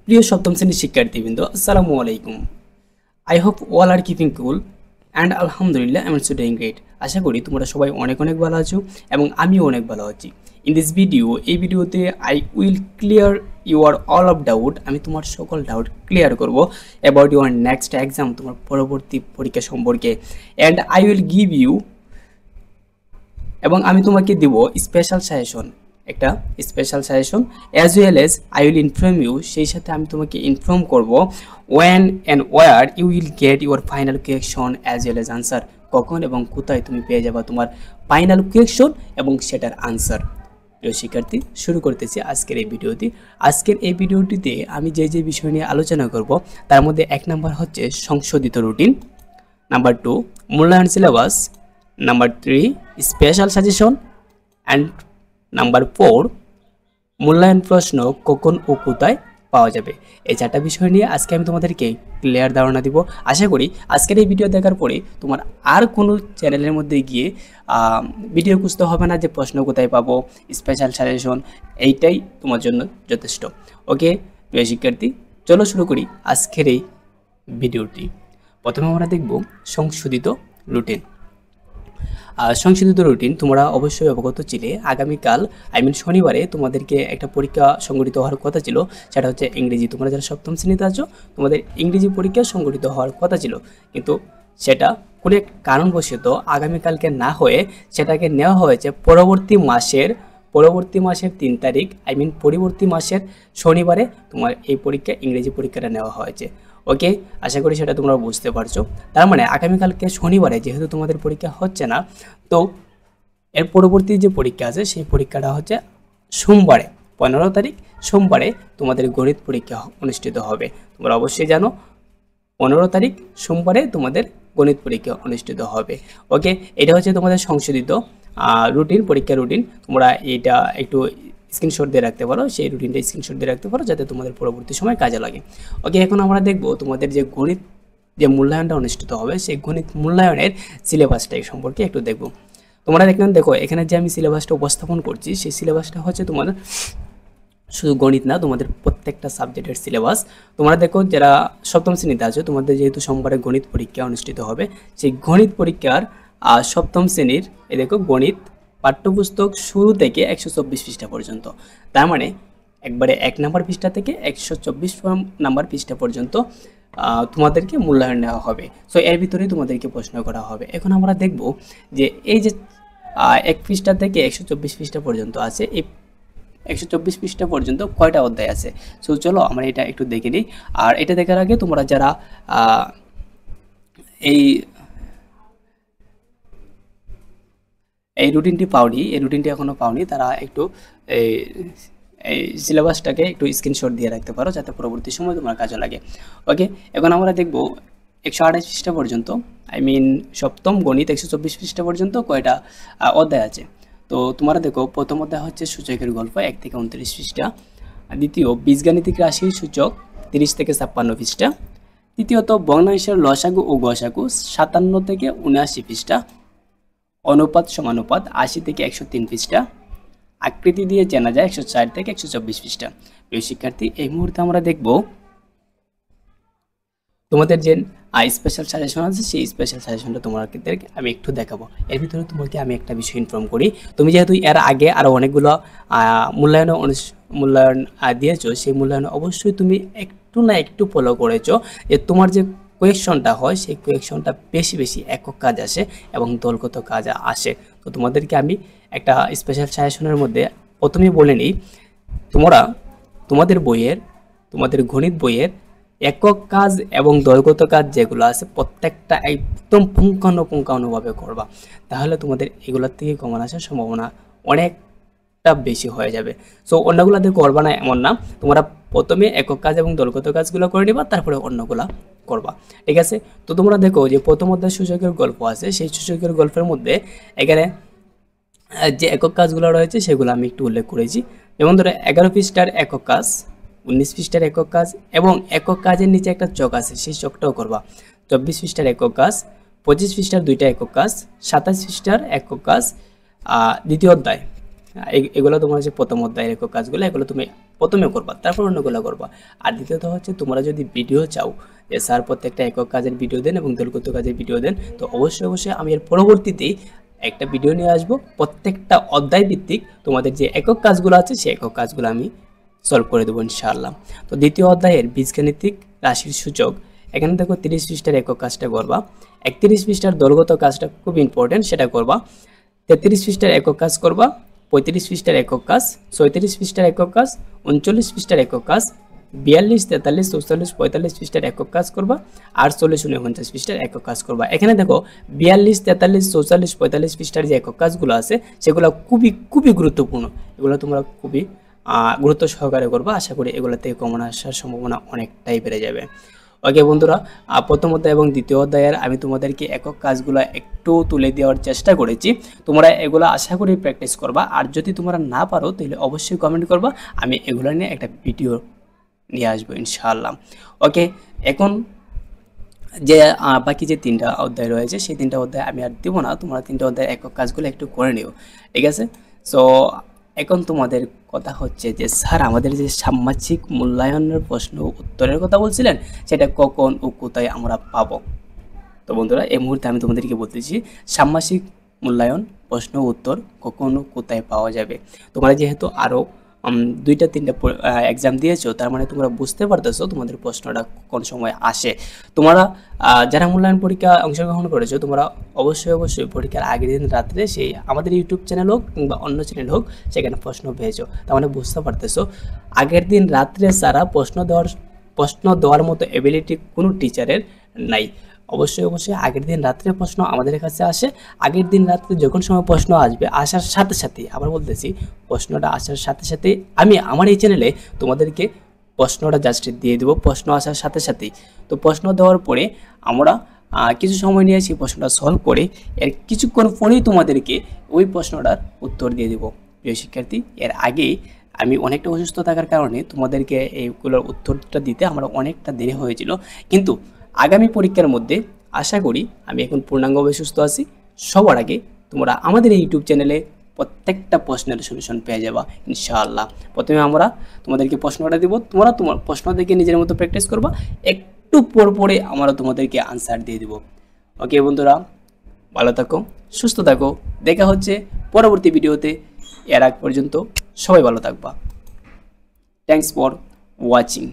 প্রিয় সপ্তম শ্রেণীর শিক্ষার্থীবৃন্দ, আসসালামু আলাইকুম। I hope all are keeping cool and আলহামদুলিল্লাহ I am also doing great. আশা করি তোমরা সবাই অনেক অনেক ভালো আছো এবং আমিও অনেক ভালো আছি। ইন দিস ভিডিও, এই ভিডিওতে I will clear your all of doubt. আমি তোমার সকল ডাউট ক্লিয়ার করব অ্যাবাউট ইউর নেক্সট এক্সাম, তোমার পরবর্তী পরীক্ষা সম্পর্কে। And I will give you, এবং আমি তোমাকে দিব স্পেশাল সাজেশন, একটা special suggestion as well as I will inform you. সেই সাথে আমি তোমাকে ইনফর্ম করব when and where you will get your final question as well as answer. কখন এবং কোথায় তুমি পেয়ে যাবা তোমার ফাইনাল কোয়েকশন এবং সেটার আনসার। প্রিয় শিক্ষার্থী, শুরু করতেছি আজকের এই ভিডিওটি। আজকের এই ভিডিওটিতে আমি যে যে বিষয় নিয়ে আলোচনা করব তার মধ্যে 1 নাম্বার হচ্ছে সংশোধিত রুটিন, নাম্বার 2 মূল্যায়ন syllabus, number 3 special suggestion, and number 4 মূল্যায়ন প্রশ্ন কখন ও কোথায় পাওয়া যাবে। এই 4টা বিষয় নিয়ে আজকে আমি তোমাদেরকে ক্লিয়ার ধারণা দিব। আশা করি আজকের এই ভিডিও দেখার পরে তোমার আর কোনো চ্যানেলের মধ্যে গিয়ে ভিডিও খুঁজতে হবে না যে প্রশ্ন কোথায় পাবো, স্পেশাল সাজেশন, এইটাই তোমার জন্য যথেষ্ট। ওকে প্রিয় শিক্ষার্থী, চলো শুরু করি আজকের এই ভিডিওটি। প্রথমে আমরা দেখব সংশোধিত রুটিন। সংশোধিত রুটিন তোমরা অবশ্যই অবগত ছিলে। আগামীকাল শনিবারে তোমাদেরকে একটা পরীক্ষা সংগঠিত হওয়ার কথা ছিল, সেটা হচ্ছে ইংরেজি। তোমরা যারা সপ্তম শ্রেণীতে আছো তোমাদের ইংরেজি পরীক্ষা সংগঠিত হওয়ার কথা ছিল, কিন্তু সেটা কোনো এক কারণবশত আগামীকালকে না হয়ে সেটাকে নেওয়া হয়েছে পরবর্তী মাসের 3 তারিখ, পরবর্তী মাসের শনিবারে তোমার এই পরীক্ষা, ইংরেজি পরীক্ষাটা নেওয়া হয়েছে। ওকে, আশা করি সেটা তোমরা বুঝতে পারছো। তার মানে আগামীকালকে শনিবারে যেহেতু তোমাদের পরীক্ষা হচ্ছে না, তো এর পরবর্তী যে পরীক্ষা আছে সেই পরীক্ষাটা হচ্ছে সোমবারে, 15 তারিখ সোমবারে তোমাদের গণিত পরীক্ষা অনুষ্ঠিত হবে। তোমরা অবশ্যই জানো 15 তারিখ সোমবারে তোমাদের গণিত পরীক্ষা অনুষ্ঠিত হবে। ওকে, এটা হচ্ছে তোমাদের সংশোধিত রুটিন, পরীক্ষা রুটিন। তোমরা এটা একটু স্ক্রিনশট দিয়ে রাখতে পারো, সেই রুটিনটা স্ক্রিনশট দিয়ে রাখতে পারো যাতে তোমাদের পরবর্তী সময় কাজে লাগে। ওকে, এখন আমরা দেখব তোমাদের যে গণিত যে মূল্যায়নটা অনুষ্ঠিত হবে সেই গণিত মূল্যায়নের সিলেবাসটা সম্পর্কে একটু দেখব। তোমরা দেখো এখানে যে আমি সিলেবাসটা উপস্থাপন করছি সেই সিলেবাসটা হচ্ছে তোমাদের শুধু গণিত না, তোমাদের প্রত্যেকটা সাবজেক্টের সিলেবাস। তোমরা দেখো যারা সপ্তম শ্রেণীতে আছো, তোমাদের যেহেতু সোমবারে গণিত পরীক্ষা অনুষ্ঠিত হবে, সেই গণিত পরীক্ষার সপ্তম শ্রেণীর এই দেখো গণিত পাঠ্যপুস্তক শুরু থেকে 124 পৃষ্ঠা পর্যন্ত, তার মানে একবারে 1 নাম্বার পৃষ্ঠা থেকে 124 নাম্বার পৃষ্ঠা পর্যন্ত তোমাদেরকে মূল্যায়ন নেওয়া হবে। সো এর ভিতরেই তোমাদেরকে প্রশ্ন করা হবে। এখন আমরা দেখব যে এই যে 1 পৃষ্ঠা থেকে 124 পৃষ্ঠা পর্যন্ত আছে, এই 124 পৃষ্ঠা পর্যন্ত কয়টা অধ্যায় আছে। সো চলো আমরা এটা একটু দেখে নিই। আর এটা দেখার আগে তোমরা যারা এই রুটিনটি পাওনি, এই রুটিনটি এখনও পাওনি, তারা একটু এই সিলেবাসটাকে একটু স্ক্রিনশট দিয়ে রাখতে পারো যাতে পরবর্তী সময় তোমার কাজে লাগে। ওকে, এখন আমরা দেখব 128 পৃষ্ঠা পর্যন্ত, সপ্তম গণিত 124 পৃষ্ঠা পর্যন্ত কয়টা অধ্যায় আছে। তো তোমরা দেখো প্রথম অধ্যায় হচ্ছে সূচকের গল্প 1 থেকে 29 পৃষ্ঠা, দ্বিতীয় বীজগাণিতিক রাশির সূচক 30 থেকে 56 পৃষ্ঠা, তৃতীয়ত ভগ্নাংশের লসাগু ও গসাগু 57 থেকে 79 পৃষ্ঠা, অনুপাত সমানুপাত 80 থেকে 103 পৃষ্ঠা, আকৃতি দিয়ে চেনা যায় 104 থেকে 124 পৃষ্ঠা। প্রিয় শিক্ষার্থী, এই মুহূর্তে আমরা দেখব তোমাদের যে স্পেশাল সাজেশন আছে সেই স্পেশাল সাজেশনটা তোমাদেরকে আমি একটু দেখাবো। এর ভিতরে তোমাকে আমি একটা বিষয় ইনফর্ম করি। তুমি যেহেতু এর আগে আরও অনেকগুলো মূল্যায়ন দিয়েছো, সেই মূল্যায়ন অবশ্যই তুমি একটু না একটু ফলো করেছো যে তোমার যে কোয়েকশনটা হয় সেই কোয়েকশনটা বেশি একক কাজ আসে এবং দলগত কাজ আসে। তো তোমাদেরকে আমি একটা স্পেশাল সাজেশনের মধ্যে প্রথমেই বলে নিই, তোমাদের গণিত বইয়ের একক কাজ এবং দলগত কাজ যেগুলো আছে প্রত্যেকটা একদম পুঙ্খানুপুঙ্খানুভাবে করবা, তাহলে তোমাদের এগুলোর থেকে কমন আসার সম্ভাবনা অনেকটা বেশি হয়ে যাবে। সো অন্যগুলোতে করবা না এমন না, তোমরা প্রথমে একক কাজ এবং দলগত কাজগুলো করে নিবা, তারপরে অন্যগুলা করবা, ঠিক আছে। তো তোমরা দেখো যে প্রথম অধ্যায় সূচকের গল্প আছে, সেই সূচকের গল্পের মধ্যে এখানে যে একক কাজগুলো রয়েছে সেগুলো আমি একটু উল্লেখ করেছি। যেমন ধরো 11 পৃষ্ঠার একক কাজ, 19 পৃষ্ঠার একক কাজ, এবং একক কাজের নিচে একটা চক আছে সেই চকটাও করবা। 24 পৃষ্ঠার একক কাজ, 25 পৃষ্ঠার 2টা একক কাজ, 27 পৃষ্ঠার একক কাজ দ্বিতীয় অধ্যায়। এগুলো তোমার যে প্রথম অধ্যায়ের একক কাজগুলো, এগুলো তুমি প্রথমে করবা, তারপর অন্যগুলো করবা। আর দ্বিতীয়ত হচ্ছে তোমরা যদি ভিডিও চাও যে স্যার প্রত্যেকটা একক কাজের ভিডিও দেন এবং দলগত কাজের ভিডিও দেন, তো অবশ্যই আমি এর পরবর্তীতেই একটা ভিডিও নিয়ে আসবো প্রত্যেকটা অধ্যায় ভিত্তিক তোমাদের যে একক কাজগুলো আছে সেই একক কাজগুলো আমি সলভ করে দেবো ইনশাআল্লাহ। তো দ্বিতীয় অধ্যায়ের বীজগাণিতিক রাশির সূচক, এখানে দেখো 30 পৃষ্ঠার একক কাজটা করবা, 31 পৃষ্ঠার দলগত কাজটা খুব ইম্পর্টেন্ট, সেটা করবা, 33 পৃষ্ঠার একক কাজ করবা, 35 পৃষ্ঠার একক কাজ, 36 পৃষ্ঠার একক কাজ, 39 পৃষ্ঠার একক কাজ, 42, 43, 44, 45 পৃষ্ঠার একক কাজ করবা, আর 40, 49 পৃষ্ঠার একক কাজ করবা। এখানে দেখো 42, 43, 44, 45 পৃষ্ঠার যে একক কাজগুলো আছে সেগুলো খুবই গুরুত্বপূর্ণ, এগুলো তোমরা খুবই গুরুত্ব সহকারে করবা। আশা করি এগুলো থেকে কমন আসার সম্ভাবনা অনেকটাই বেড়ে যাবে। ওকে বন্ধুরা, প্রথম অধ্যায় এবং দ্বিতীয় অধ্যায়ের আমি তোমাদেরকে একক কাজগুলো একটু তুলে দেওয়ার চেষ্টা করেছি, তোমরা এগুলো আশা করি প্র্যাকটিস করবা। আর যদি তোমরা না পারো তাহলে অবশ্যই কমেন্ট করবা, আমি এগুলো নিয়ে একটা ভিডিও নিয়ে আসবো ইনশাআল্লাহ। ওকে, এখন যে বাকি যে 3টা অধ্যায় রয়েছে সেই 3টা অধ্যায় আমি আর দেবো না, তোমরা 3টা অধ্যায় একক কাজগুলো একটু করে নিও, ঠিক আছে? সো এখন তোমাদের কথা হচ্ছে যে স্যার আমাদের যে সামাজিক মূল্যায়নের প্রশ্ন উত্তরের কথা বলছিলেন সেটা কখন ও কোথায় আমরা পাবো? তো বন্ধুরা এই মুহূর্তে আমি তোমাদেরকে বলতেছি সামাজিক মূল্যায়ন প্রশ্ন উত্তর কখন ও কোথায় পাওয়া যাবে। তোমরা যেহেতু আরও 2-3টা এক্সাম দিয়েছো, তার মানে তোমরা বুঝতে পারতেছো তোমাদের প্রশ্নটা কোন সময় আসে। তোমরা যারা মূল্যায়ন পরীক্ষা অংশগ্রহণ করেছো তোমরা অবশ্যই পরীক্ষার আগের দিন রাত্রে সেই আমাদের ইউটিউব চ্যানেল হোক কিংবা অন্য চ্যানেল হোক সেখানে প্রশ্ন পেয়েছো, তার মানে বুঝতে পারতেছো আগের দিন রাত্রে সারা প্রশ্ন দেওয়ার মতো এবিলিটি কোনো টিচারের নাই। অবশ্যই আগের দিন রাত্রে প্রশ্ন আমাদের কাছে আসে, আগের দিন রাত্রে যখন সময় প্রশ্ন আসবে আসার সাথে সাথে, আবার বলতেছি প্রশ্নটা আসার সাথে সাথে আমি আমার এই চ্যানেলে তোমাদেরকে প্রশ্নটা জাস্ট দিয়ে দেবো প্রশ্ন আসার সাথে সাথেই। তো প্রশ্ন দেওয়ার পরে আমরা কিছু সময় নিয়ে সেই প্রশ্নটা সলভ করে এর কিছুক্ষণ পরেই তোমাদেরকে ওই প্রশ্নটার উত্তর দিয়ে দেবো। প্রিয় শিক্ষার্থী, এর আগেই আমি অনেকটা অসুস্থ থাকার কারণে তোমাদেরকে এইগুলোর উত্তরটা দিতে আমার অনেকটা দেরি হয়েছিল, কিন্তু আগামী পরীক্ষার মধ্যে আশা করি আমি এখন পূর্ণাঙ্গভাবে সুস্থ আছি। সবার আগে তোমরা আমাদের এই ইউটিউব চ্যানেলে প্রত্যেকটা প্রশ্নের সলিউশন পেয়ে যাবা ইনশাআল্লাহ। প্রথমে আমরা তোমাদেরকে প্রশ্নটা দেব, তোমরা তোমার প্রশ্ন দেখে নিজের মতো প্র্যাকটিস করবা, একটু পরে আমরা তোমাদেরকে আনসার দিয়ে দেব। ওকে বন্ধুরা, ভালো থাকো, সুস্থ থাকো, দেখা হচ্ছে পরবর্তী ভিডিওতে। এর আগ পর্যন্ত সবাই ভালো থাকবা। Thanks for watching.